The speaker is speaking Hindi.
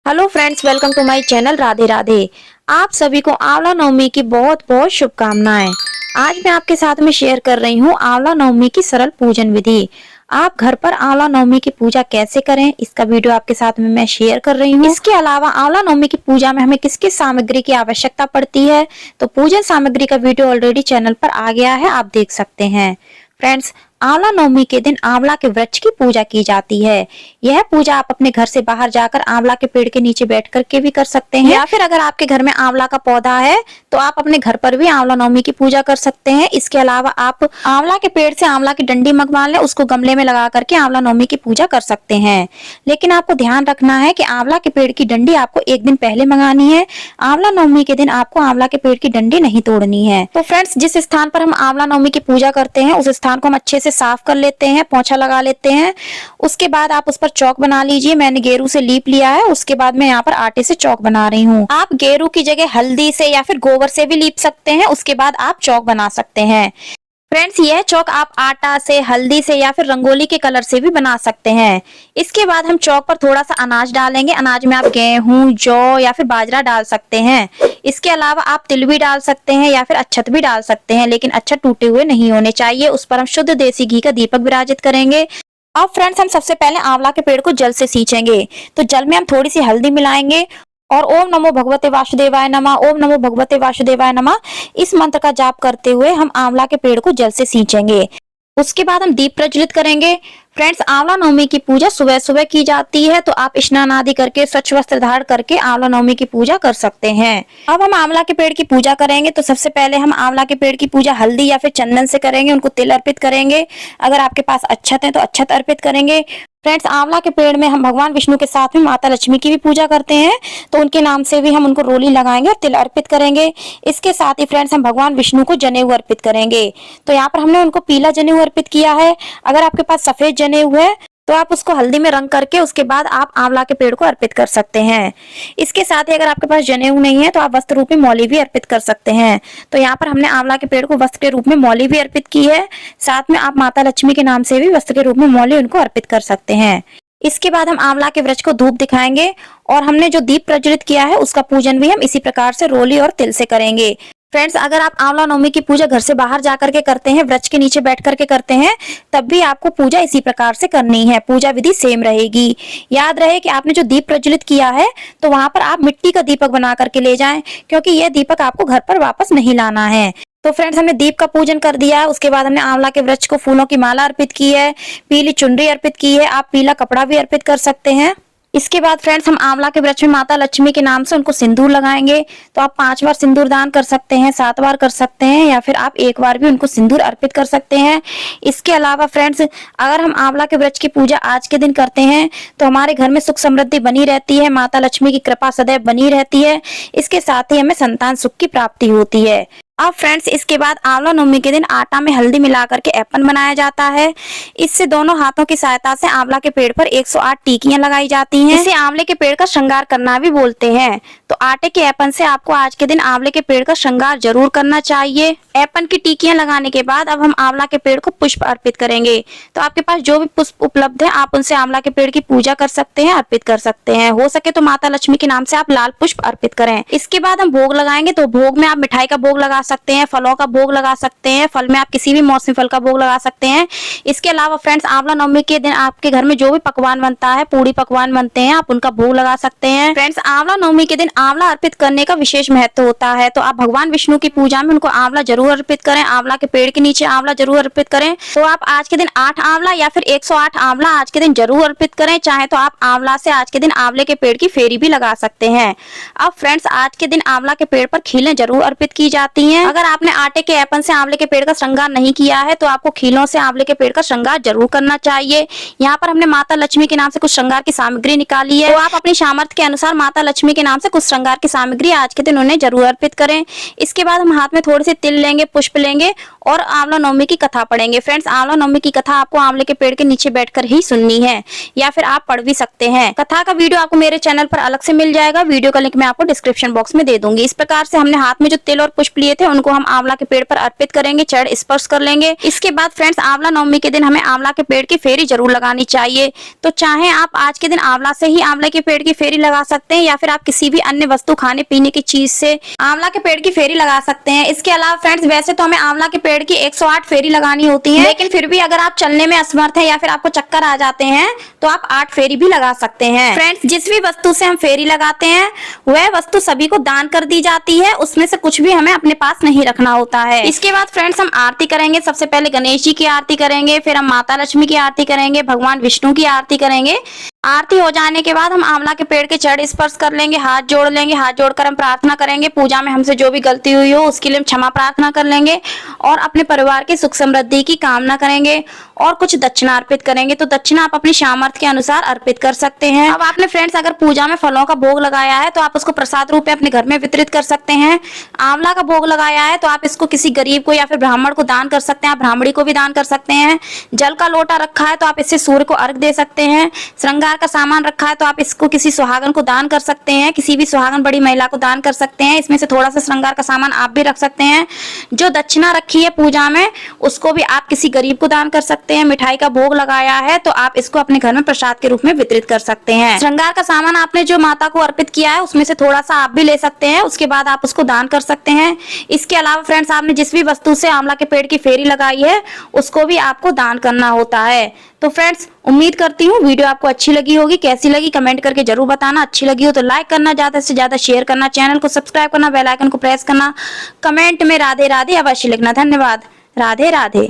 Hello friends, welcome to my channel Radhe Radhe. आप सभी को आंवला नवमी की बहुत बहुत शुभकामनाएं। आज मैं आपके साथ में शेयर कर रही हूँ आंवला नवमी की सरल पूजन विधि। आप घर पर आंवला नवमी की पूजा कैसे करें, इसका वीडियो आपके साथ में मैं शेयर कर रही हूँ। इसके अलावा आंवला नवमी की पूजा में हमें किस किस सामग्री की आवश्यकता पड़ती है, तो पूजन सामग्री का वीडियो ऑलरेडी चैनल पर आ गया है, आप देख सकते हैं। फ्रेंड्स, आंवला नवमी के दिन आंवला के वृक्ष की पूजा की जाती है। यह पूजा आप अपने घर से बाहर जाकर आंवला के पेड़ के नीचे बैठ करके भी कर सकते हैं, या फिर अगर आपके घर में आंवला का पौधा है तो आप अपने घर पर भी आंवला नवमी की पूजा कर सकते हैं। इसके अलावा आप आंवला के पेड़ से आंवला की डंडी मंगवा लें, उसको गमले में लगा करके आंवला नवमी की पूजा कर सकते हैं। लेकिन आपको ध्यान रखना है कि आंवला के पेड़ की डंडी आपको एक दिन पहले मंगानी है। आंवला नवमी के दिन आपको आंवला के पेड़ की डंडी नहीं तोड़नी है। तो फ्रेंड्स, जिस स्थान पर हम आंवला नवमी की पूजा करते हैं उस स्थान को हम अच्छे से साफ कर लेते हैं, पोंछा लगा लेते हैं। उसके बाद आप उस पर चौक बना लीजिए। मैंने गेरू से लीप लिया है। उसके बाद मैं यहाँ पर आटे से चौक बना रही हूँ। आप गेरू की जगह हल्दी से या फिर गोबर से भी लीप सकते हैं। उसके बाद आप चौक बना सकते हैं। फ्रेंड्स, यह चौक आप आटा से, हल्दी से या फिर रंगोली के कलर से भी बना सकते हैं। इसके बाद हम चौक पर थोड़ा सा अनाज डालेंगे। अनाज में आप गेहूं, जौ या फिर बाजरा डाल सकते हैं। इसके अलावा आप तिल भी डाल सकते हैं या फिर अक्षत भी डाल सकते हैं, लेकिन अक्षत टूटे हुए नहीं होने चाहिए। उस पर हम शुद्ध देसी घी का दीपक विराजित करेंगे। अब फ्रेंड्स, हम सबसे पहले आंवला के पेड़ को जल से सींचेंगे। तो जल में हम थोड़ी सी हल्दी मिलाएंगे और ओम नमो भगवते वासुदेवाय नमः, ओम नमो भगवते वासुदेवाय नमः, इस मंत्र का जाप करते हुए हम आंवला के पेड़ को जल से सींचेंगे। उसके बाद हम दीप प्रज्वलित करेंगे। फ्रेंड्स, आंवला नवमी की पूजा सुबह सुबह की जाती है, तो आप स्नान आदि करके स्वच्छ वस्त्र धारण करके आंवला नवमी की पूजा कर सकते हैं। अब हम आंवला के पेड़ की पूजा करेंगे। तो सबसे पहले हम आंवला के पेड़ की पूजा हल्दी या फिर चंदन से करेंगे। उनको तिल अर्पित करेंगे। अगर आपके पास अक्षत है तो अक्षत अर्पित करेंगे। फ्रेंड्स, आंवला के पेड़ में हम भगवान विष्णु के साथ में माता लक्ष्मी की भी पूजा करते हैं, तो उनके नाम से भी हम उनको रोली लगाएंगे और तिल अर्पित करेंगे। इसके साथ ही फ्रेंड्स, हम भगवान विष्णु को जनेऊ अर्पित करेंगे। तो यहाँ पर हमने उनको पीला जनेऊ अर्पित किया है। अगर आपके पास सफेद जनेऊ है तो आप उसको हल्दी में रंग करके उसके बाद आप आंवला के पेड़ को अर्पित कर सकते हैं। इसके साथ ही अगर आपके पास जनेऊ नहीं है तो आप वस्त्र रूप में मौली भी अर्पित कर सकते हैं। तो यहाँ पर हमने आंवला के पेड़ को वस्त्र के रूप में मौली भी अर्पित की है। साथ में आप माता लक्ष्मी के नाम से भी वस्त्र के रूप में मौली उनको अर्पित कर सकते हैं। इसके बाद हम आंवला के वृक्ष को धूप दिखाएंगे और हमने जो दीप प्रज्वलित किया है उसका पूजन भी हम इसी प्रकार से रोली और तिल से करेंगे। फ्रेंड्स, अगर आप आंवला नवमी की पूजा घर से बाहर जाकर के करते हैं, वृक्ष के नीचे बैठ करके करते हैं, तब भी आपको पूजा इसी प्रकार से करनी है। पूजा विधि सेम रहेगी। याद रहे कि आपने जो दीप प्रज्वलित किया है तो वहां पर आप मिट्टी का दीपक बना करके ले जाएं, क्योंकि यह दीपक आपको घर पर वापस नहीं लाना है। तो फ्रेंड्स, हमने दीप का पूजन कर दिया है। उसके बाद हमने आंवला के वृक्ष को फूलों की माला अर्पित की है, पीली चुनरी अर्पित की है। आप पीला कपड़ा भी अर्पित कर सकते हैं। इसके बाद फ्रेंड्स, हम आंवला के वृक्ष में माता लक्ष्मी के नाम से उनको सिंदूर लगाएंगे। तो आप 5 बार सिंदूर दान कर सकते हैं, 7 बार कर सकते हैं, या फिर आप 1 बार भी उनको सिंदूर अर्पित कर सकते हैं। इसके अलावा फ्रेंड्स, अगर हम आंवला के वृक्ष की पूजा आज के दिन करते हैं तो हमारे घर में सुख समृद्धि बनी रहती है, माता लक्ष्मी की कृपा सदैव बनी रहती है। इसके साथ ही हमें संतान सुख की प्राप्ति होती है। अब फ्रेंड्स, इसके बाद आंवला नवमी के दिन आटा में हल्दी मिला करके ऐपन बनाया जाता है। इससे दोनों हाथों की सहायता से आंवला के पेड़ पर 108 टीकियां लगाई जाती हैं। इसे आंवले के पेड़ का श्रृंगार करना भी बोलते हैं। तो आटे के ऐपन से आपको आज के दिन आंवले के पेड़ का श्रृंगार जरूर करना चाहिए। ऐपन की टीकियां लगाने के बाद अब हम आंवला के पेड़ को पुष्प अर्पित करेंगे। तो आपके पास जो भी पुष्प उपलब्ध है आप उनसे आंवला के पेड़ की पूजा कर सकते हैं, अर्पित कर सकते हैं। हो सके तो माता लक्ष्मी के नाम से आप लाल पुष्प अर्पित करें। इसके बाद हम भोग लगाएंगे। तो भोग में आप मिठाई का भोग लगा सकते हैं, फलों का भोग लगा सकते हैं। फल में आप किसी भी मौसमी फल का भोग लगा सकते हैं। इसके अलावा फ्रेंड्स, आंवला नवमी के दिन आपके घर में जो भी पकवान बनता है, पूरी पकवान बनते हैं, आप उनका भोग लगा सकते हैं। फ्रेंड्स, आंवला नवमी के दिन आंवला अर्पित करने का विशेष महत्व होता है। तो आप भगवान विष्णु की पूजा में उनको आंवला जरूर अर्पित करें। आंवला के पेड़ के नीचे आंवला जरूर अर्पित करें। तो आप आज के दिन 8 आंवला या फिर 108 आंवला आज के दिन जरूर अर्पित करें। चाहे तो आप आंवला से आज के दिन आंवले के पेड़ की फेरी भी लगा सकते हैं। अब फ्रेंड्स, आज के दिन आंवला के पेड़ पर खीलें जरूर अर्पित की जाती हैं। अगर आपने आटे के ऐपन से आंवले के पेड़ का श्रृंगार नहीं किया है तो आपको खीलों से आंवले के पेड़ का श्रृंगार जरूर करना चाहिए। यहाँ पर हमने माता लक्ष्मी के नाम से कुछ श्रृंगार की सामग्री निकाली है। तो आप अपनी सामर्थ्य के अनुसार माता लक्ष्मी के नाम से कुछ श्रृंगार की सामग्री आज के दिन उन्हें जरूर अर्पित करें। इसके बाद हम हाथ में थोड़े से तिल लेंगे, पुष्प लेंगे और आंवला नवमी की कथा पढ़ेंगे। फ्रेंड्स, आंवला नवमी की कथा आपको आंवले के पेड़ के नीचे बैठकर ही सुननी है या फिर आप पढ़ भी सकते हैं। कथा का वीडियो आपको मेरे चैनल पर अलग से मिल जाएगा, वीडियो का लिंक मैं आपको डिस्क्रिप्शन बॉक्स में दे दूंगी। इस प्रकार से हमने हाथ में जो तिल और पुष्प लिए थे उनको हम आंवला के पेड़ पर अर्पित करेंगे, चरण स्पर्श कर लेंगे। इसके बाद फ्रेंड्स, आंवला नवमी के दिन हमें आंवला के पेड़ की फेरी जरूर लगानी चाहिए। तो चाहे आप आज के दिन आंवला से ही आंवला के पेड़ की फेरी लगा सकते हैं या फिर आप किसी भी अन्य वस्तु, खाने पीने की चीज से आंवला के पेड़ की फेरी लगा सकते हैं। इसके अलावा फ्रेंड्स, वैसे तो हमें आंवला के पेड़ की 108 फेरी लगानी होती है, लेकिन फिर भी अगर आप चलने में असमर्थ हैं या फिर आपको चक्कर आ जाते हैं तो आप 8 फेरी भी लगा सकते हैं। फ्रेंड्स, जिस भी वस्तु से हम फेरी लगाते हैं वह वस्तु सभी को दान कर दी जाती है, उसमें से कुछ भी हमें अपने पास नहीं रखना होता है। इसके बाद फ्रेंड्स, हम आरती करेंगे। सबसे पहले गणेश जी की आरती करेंगे, फिर हम माता लक्ष्मी की आरती करेंगे, भगवान विष्णु की आरती करेंगे। आरती हो जाने के बाद हम आंवला के पेड़ के चरण स्पर्श कर लेंगे, हाथ जोड़ लेंगे। हाथ जोड़कर हम प्रार्थना करेंगे, पूजा में हमसे जो भी गलती हुई हो उसके लिए हम क्षमा प्रार्थना कर लेंगे और अपने परिवार की सुख समृद्धि की कामना करेंगे और कुछ दक्षिणा अर्पित करेंगे। तो दक्षिणा आप अपनी सामर्थ्य के अनुसार अर्पित कर सकते हैं। अब आपने फ्रेंड्स अगर पूजा में फलों का भोग लगाया है तो आप उसको प्रसाद रूप में अपने घर में वितरित कर सकते हैं। आंवला का भोग लगाया है तो आप इसको किसी गरीब को या फिर ब्राह्मण को दान कर सकते हैं, आप ब्राह्मणी को भी दान कर सकते हैं। जल का लोटा रखा है तो आप इससे सूर्य को अर्घ दे सकते हैं। श्रृंगार का सामान रखा है तो आप इसको किसी सुहागन को दान कर सकते हैं, किसी भी सुहागन बड़ी महिला को दान कर सकते हैं। इसमें से थोड़ा सा श्रृंगार का सामान आप भी रख सकते हैं। जो दक्षिणा रखी है पूजा में उसको भी आप किसी गरीब को दान कर सकते हैं। मिठाई का भोग लगाया है तो आप इसको अपने घर में प्रसाद के रूप में वितरित कर सकते हैं। श्रृंगार का सामान आपने जो माता को अर्पित किया है उसमें से थोड़ा सा आप भी ले सकते हैं, उसके बाद आप उसको दान कर सकते हैं। इसके अलावा फ्रेंड्स, आपने जिस भी वस्तु से आंवला के पेड़ की फेरी लगाई है उसको भी आपको दान करना होता है। तो फ्रेंड्स, उम्मीद करती हूँ वीडियो आपको अच्छी लगी होगी। कैसी लगी कमेंट करके जरूर बताना। अच्छी लगी हो तो लाइक करना, ज्यादा से ज्यादा शेयर करना, चैनल को सब्सक्राइब करना, बेल आइकन को प्रेस करना, कमेंट में राधे राधे अवश्य लिखना। धन्यवाद। राधे राधे।